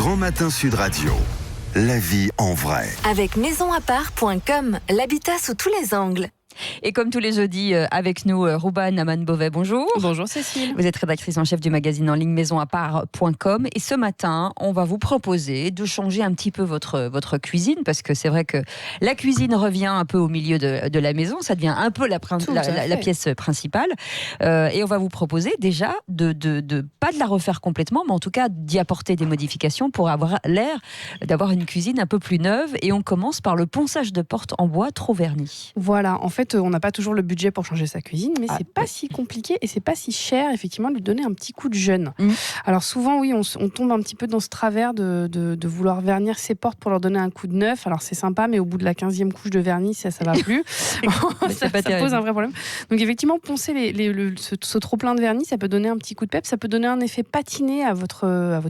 Grand Matin Sud Radio. La vie en vrai. Avec maisonappart.com, l'habitat sous tous les angles. Et comme tous les jeudis, avec nous, Rouban Aman-Beauvais, bonjour. Bonjour Cécile. Vous êtes rédactrice en chef du magazine en ligne maisonappart.com. Et ce matin, on va vous proposer de changer un petit peu votre cuisine, parce que c'est vrai que la cuisine revient un peu au milieu de la maison, ça devient un peu la pièce principale. Et on va vous proposer déjà de pas de la refaire complètement, mais en tout cas d'y apporter des modifications pour avoir l'air d'avoir une cuisine un peu plus neuve. Et on commence par le ponçage de portes en bois trop verni. Voilà, en fait, on n'a pas toujours le budget pour changer sa cuisine, mais c'est pas si compliqué et c'est pas si cher, effectivement, de lui donner un petit coup de jeune. Alors souvent, oui, on tombe un petit peu dans ce travers de vouloir vernir ses portes pour leur donner un coup de neuf. Alors c'est sympa, mais au bout de la 15e couche de vernis, ça va plus. ça pose un vrai problème. Donc effectivement, poncer ce trop-plein de vernis, ça peut donner un petit coup de pep, ça peut donner un effet patiné à votre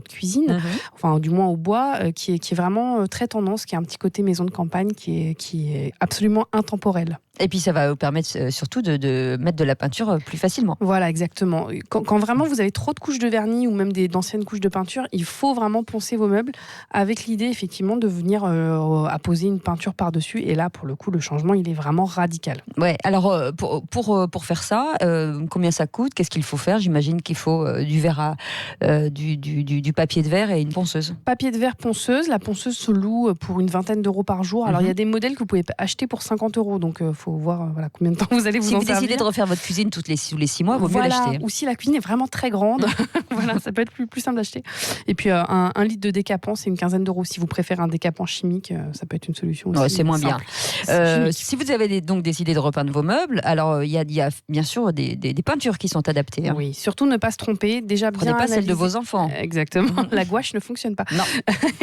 cuisine, enfin du moins au bois, qui est vraiment très tendance, qui a un petit côté maison de campagne qui est absolument intemporel. Et puis ça va vous permettre surtout de mettre de la peinture plus facilement. Voilà, exactement. Quand vraiment vous avez trop de couches de vernis ou même d'anciennes couches de peinture, il faut vraiment poncer vos meubles avec l'idée effectivement de venir apposer une peinture par-dessus. Et là, pour le coup, le changement, il est vraiment radical. Ouais. Alors pour faire ça, combien ça coûte ? Qu'est-ce qu'il faut faire ? J'imagine qu'il faut du verre du papier de verre et une ponceuse. Papier de verre, ponceuse. La ponceuse se loue pour une vingtaine d'euros par jour. Alors il y a des modèles que vous pouvez acheter pour 50 euros. Donc faut voir combien de temps vous allez vous en servir. Si vous décidez de refaire votre cuisine tous les 6 mois, il vaut mieux l'acheter. Ou si la cuisine est vraiment très grande, voilà, ça peut être plus simple d'acheter. Et puis un litre de décapant, c'est une quinzaine d'euros. Si vous préférez un décapant chimique, ça peut être une solution aussi. Ouais, c'est moins simple. Bien. Si vous avez donc décidé de repeindre vos meubles, alors il y a bien sûr des peintures qui sont adaptées. Hein. Oui, surtout ne pas se tromper. Déjà prenez bien pas analyser... celle de vos enfants. Exactement. La gouache ne fonctionne pas. Non.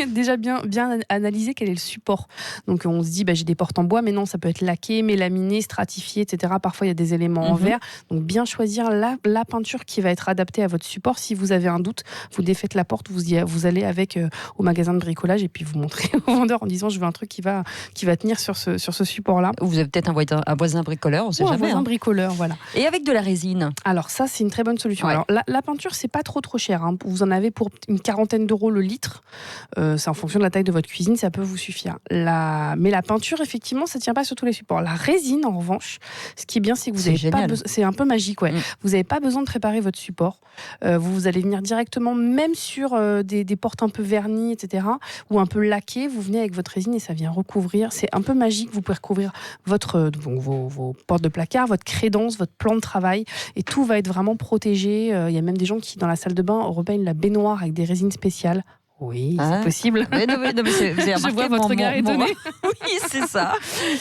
Déjà bien analyser quel est le support. Donc on se dit j'ai des portes en bois, mais non, ça peut être laqué, mélaminé, stratifié, etc. Parfois il y a des éléments en verre. Donc bien choisir la peinture qui va être adaptée à votre support. Si vous avez un doute, vous défaites la porte, vous allez avec au magasin de bricolage et puis vous montrez au vendeur en disant je veux un truc qui va tenir sur ce support-là. Vous avez peut-être un voisin bricoleur, on sait jamais. Un voisin bricoleur, voilà. Et avec de la résine. Alors ça, c'est une très bonne solution. Ouais. Alors la peinture, c'est pas trop cher. Hein. Vous en avez pour une quarantaine d'euros le litre. C'est en fonction de la taille de votre cuisine, ça peut vous suffire. Mais la peinture, effectivement, ça tient pas sur tous les supports. La résine, en revanche, ce qui est bien, c'est que vous avez pas besoin. C'est un peu magique, ouais. Vous n'avez pas besoin de préparer votre support. Vous allez venir directement, même sur des portes un peu vernies, etc., ou un peu laquées. Vous venez avec votre résine et ça vient recouvrir. C'est un peu magique. Vous pouvez recouvrir vos portes de placard, votre crédence, votre plan de travail, et tout va être vraiment protégé. Il y a même des gens qui, dans la salle de bain, repeignent la baignoire avec des résines spéciales. Oui, c'est possible. Mais non, mais je vois votre regard étonné. Oui, c'est ça.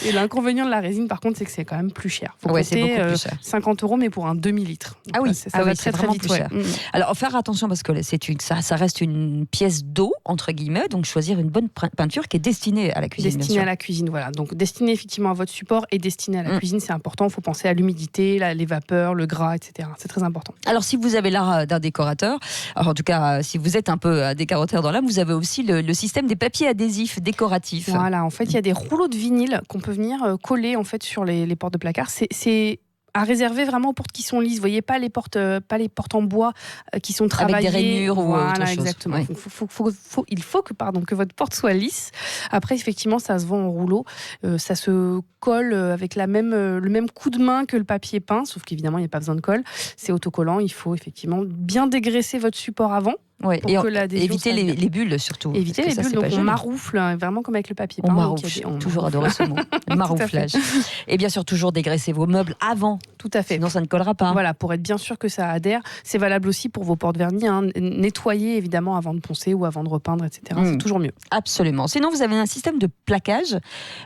Et l'inconvénient de la résine, par contre, c'est que c'est quand même plus cher. Faut c'est beaucoup plus cher. 50 euros, mais pour un demi-litre. Donc, ça va très vite. Plus cher. Alors, faire attention parce que ça reste une pièce d'eau, entre guillemets, donc choisir une bonne peinture qui est destinée à la cuisine. Destinée à la cuisine, voilà. Donc, destinée effectivement à votre support et destinée à la cuisine, c'est important. Il faut penser à l'humidité, les vapeurs, le gras, etc. C'est très important. Alors, si vous avez l'art d'un décorateur, alors, en tout cas, si vous êtes un peu un décorateur dans l'âme, vous avez aussi le système des papiers adhésifs décoratifs. Voilà, en fait, il y a des rouleaux de vinyle qu'on peut venir coller en fait sur les portes de placard. C'est à réserver vraiment aux portes qui sont lisses. Vous voyez, pas les portes en bois qui sont travaillées. Avec des rainures ou autre chose. Exactement. Oui. Il faut que votre porte soit lisse. Après, effectivement, ça se vend en rouleau. Ça se colle avec le même coup de main que le papier peint, sauf qu'évidemment, il n'y a pas besoin de colle. C'est autocollant. Il faut effectivement bien dégraisser votre support avant. Ouais, et éviter les bulles surtout. Éviter les bulles, donc on maroufle, vraiment comme avec le papier peint. On maroufle, toujours adoré ce mot, le marouflage. Et bien sûr, toujours dégraisser vos meubles avant. Tout à fait. Sinon, ça ne collera pas. Voilà, pour être bien sûr que ça adhère. C'est valable aussi pour vos portes vernis. Nettoyer évidemment avant de poncer ou avant de repeindre, etc. C'est toujours mieux. Absolument. Sinon, vous avez un système de plaquage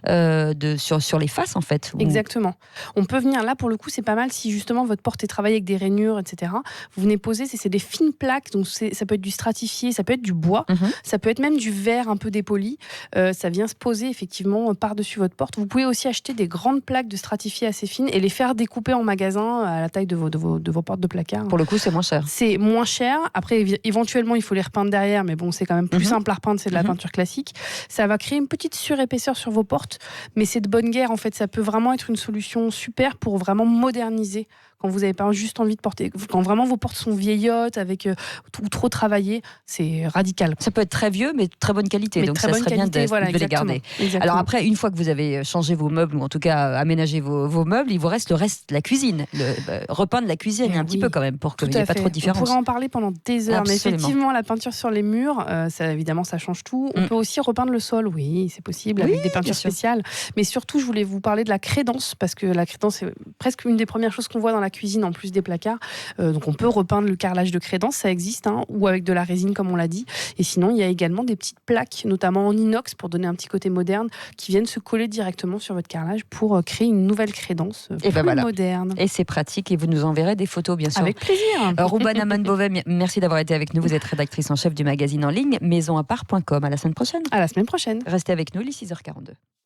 sur les faces, en fait. Exactement. On peut venir, là pour le coup, c'est pas mal si justement votre porte est travaillée avec des rainures, etc. Vous venez poser, c'est des fines plaques, donc ça peut être du stratifié, ça peut être du bois, ça peut être même du verre un peu dépoli. Ça vient se poser effectivement par-dessus votre porte. Vous pouvez aussi acheter des grandes plaques de stratifié assez fines et les faire découper en magasin à la taille de vos portes de placard. Pour le coup, c'est moins cher. C'est moins cher. Après, éventuellement, il faut les repeindre derrière, mais bon, c'est quand même plus simple à repeindre, c'est de la peinture classique. Ça va créer une petite surépaisseur sur vos portes, mais c'est de bonne guerre en fait. Ça peut vraiment être une solution super pour vraiment moderniser quand vous n'avez pas juste envie de porter, quand vraiment vos portes sont vieillottes, avec ou trop travaillées, c'est radical. Ça peut être très vieux, mais de très bonne qualité. Mais Donc très ça bonne serait bien qualité, voilà, de les garder. Exactement. Alors après, une fois que vous avez changé vos meubles, ou en tout cas aménagé vos meubles, il vous reste le reste de la cuisine, repeindre la cuisine un petit peu quand même, pour qu'il n'y ait pas trop de différence. On pourrait en parler pendant des heures, mais Absolument. effectivement, la peinture sur les murs, évidemment, ça change tout. On peut aussi repeindre le sol, oui, c'est possible, avec des peintures spéciales. Mais surtout, je voulais vous parler de la crédence, parce que la crédence, c'est presque une des premières choses qu'on voit dans la cuisine, en plus des placards. Donc on peut repeindre le carrelage de crédence, ça existe, ou avec de la résine, comme on l'a dit. Et sinon, il y a également des petites plaques, notamment en inox, pour donner un petit côté moderne, qui viennent se coller directement sur votre carrelage pour créer une nouvelle crédence plus moderne. Et c'est pratique, et vous nous enverrez des photos, bien sûr. Avec plaisir. Rouban Aman-Beauvais, merci d'avoir été avec nous. Vous êtes rédactrice en chef du magazine en ligne maisonapart.com. À la semaine prochaine. À la semaine prochaine. Restez avec nous, il est 6h42.